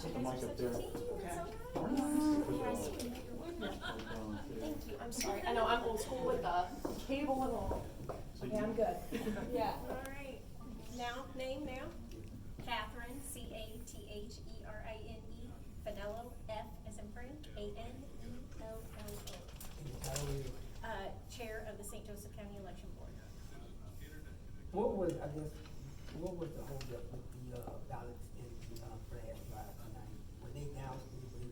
Put the mic up there. Thank you, I'm sorry, I know I'm old school with the cable and all. Okay, I'm good. Yeah. All right, now, name now? Catherine, Catherini, Fanello, F as in Frank, Anello. Chair of the St. Joseph County Election Board. What was, I guess, what was the holdup with the ballots in the flash drive tonight? Were they down,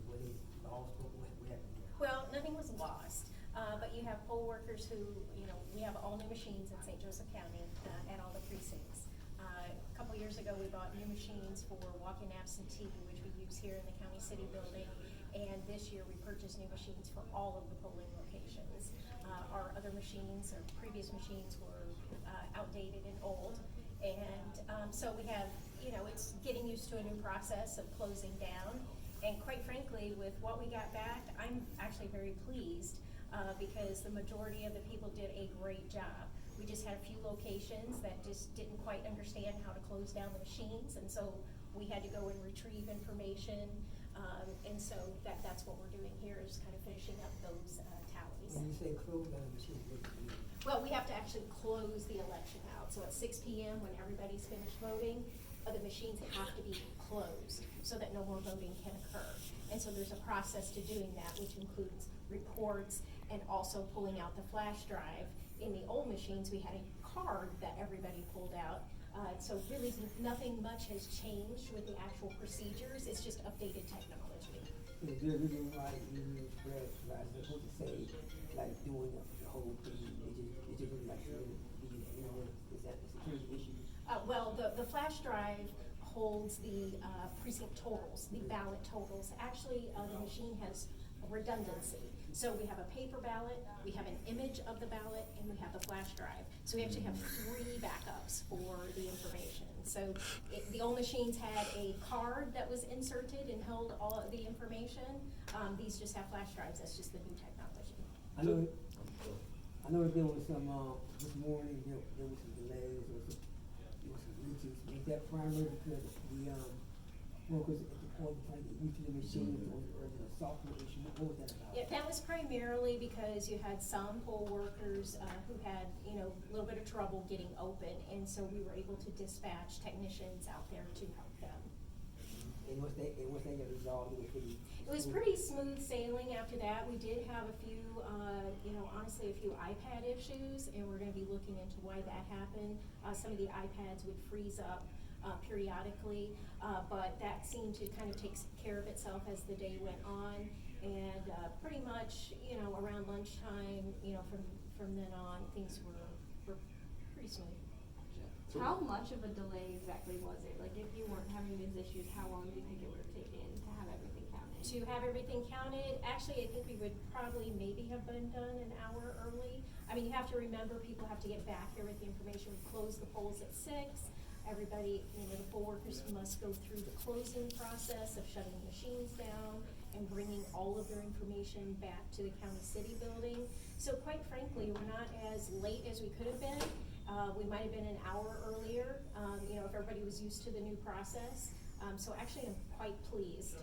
were they lost, what happened there? Well, nothing was lost, but you have poll workers who, you know, we have all new machines in St. Joseph County at all the precincts. A couple years ago, we bought new machines for walk-in absentee, which we use here in the county city building. And this year, we purchased new machines for all of the polling locations. Our other machines, or previous machines, were outdated and old. And so we have, you know, it's getting used to a new process of closing down. And quite frankly, with what we got back, I'm actually very pleased because the majority of the people did a great job. We just had a few locations that just didn't quite understand how to close down the machines, and so we had to go and retrieve information. And so that's what we're doing here, is kind of finishing up those tallies. When you say close down the machine, what do you mean? Well, we have to actually close the election out. So at 6 p.m. when everybody's finished voting, the machines have to be closed so that no more voting can occur. And so there's a process to doing that, which includes reports and also pulling out the flash drive. In the old machines, we had a card that everybody pulled out. So really nothing much has changed with the actual procedures. It's just updated technology. Is there a reason why you use flash drives, as opposed to say, like doing the whole thing, it just looks like it would be, you know, is that a security issue? Well, the flash drive holds the precinct totals, the ballot totals. Actually, the machine has redundancy. So we have a paper ballot, we have an image of the ballot, and we have the flash drive. So we actually have 3 backups for the information. So the old machines had a card that was inserted and held all of the information. These just have flash drives. That's just the new technology. I know there was some, this morning, there was some delays, there was some glitches. Was that primarily because the, workers at the point of trying to get used to the machine, or the software issue? What was that about? Yeah, that was primarily because you had some poll workers who had, you know, a little bit of trouble getting open, and so we were able to dispatch technicians out there to help them. And once they got resolved, It was pretty smooth sailing after that. We did have a few, you know, honestly, a few iPad issues, and we're gonna be looking into why that happened. Some of the iPads would freeze up periodically, but that seemed to kind of take care of itself as the day went on. And pretty much, you know, around lunchtime, you know, from then on, things were pretty smooth. How much of a delay exactly was it? Like, if you weren't having these issues, how long do you think it would have taken to have everything counted? To have everything counted, actually, I think we would probably maybe have been done an hour early. I mean, you have to remember, people have to get back here with the information. We close the polls at 6. Everybody, you know, the poll workers must go through the closing process of shutting the machines down and bringing all of their information back to the county city building. So quite frankly, we're not as late as we could have been. We might have been an hour earlier, you know, if everybody was used to the new process. So actually, I'm quite pleased.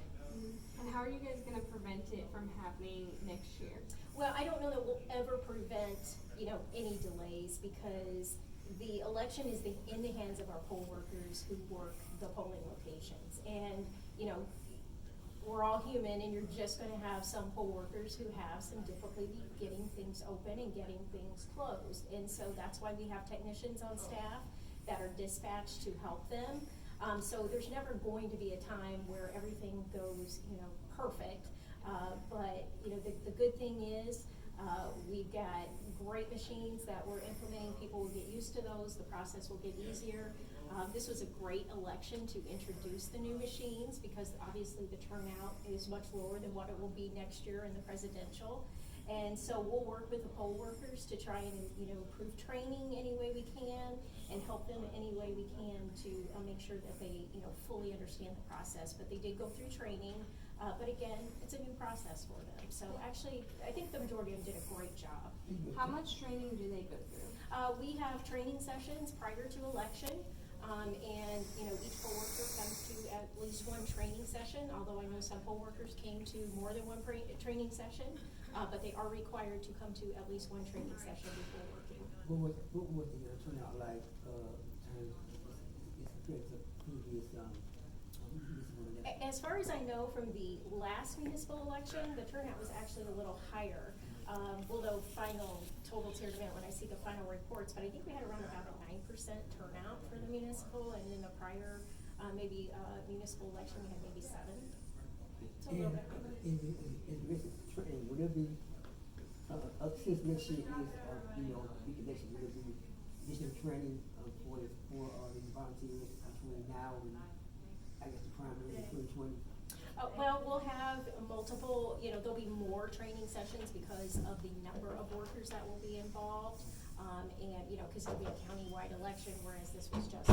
And how are you guys gonna prevent it from happening next year? Well, I don't know that we'll ever prevent, you know, any delays, because the election is in the hands of our poll workers who work the polling locations. And, you know, we're all human, and you're just gonna have some poll workers who have some difficulty getting things open and getting things closed. And so that's why we have technicians on staff that are dispatched to help them. So there's never going to be a time where everything goes, you know, perfect. But, you know, the good thing is, we've got great machines that we're implementing. People will get used to those. The process will get easier. This was a great election to introduce the new machines, because obviously the turnout is much lower than what it will be next year in the presidential. And so we'll work with the poll workers to try and, you know, improve training any way we can and help them any way we can to make sure that they, you know, fully understand the process. But they did go through training, but again, it's a new process for them. So actually, I think the majority of them did a great job. How much training do they go through? We have training sessions prior to election. And, each poll worker comes to at least one training session, although I know some poll workers came to more than one training session, but they are required to come to at least one training session before working. What was the turnout like, in terms as compared to previous, municipal elections? As far as I know from the last municipal election, the turnout was actually a little higher. Although final totals here tonight when I see the final reports, but I think we had around about a 9% turnout for the municipal, and in the prior, municipal election, we had maybe 7. So a little bit. In recent training, would there be, since next year is, big election, would there be additional training, for the volunteers between now and, I guess, the primary in 2020? Well, we'll have multiple, there'll be more training sessions because of the number of workers that will be involved. And, cause it'll be a countywide election, whereas this was just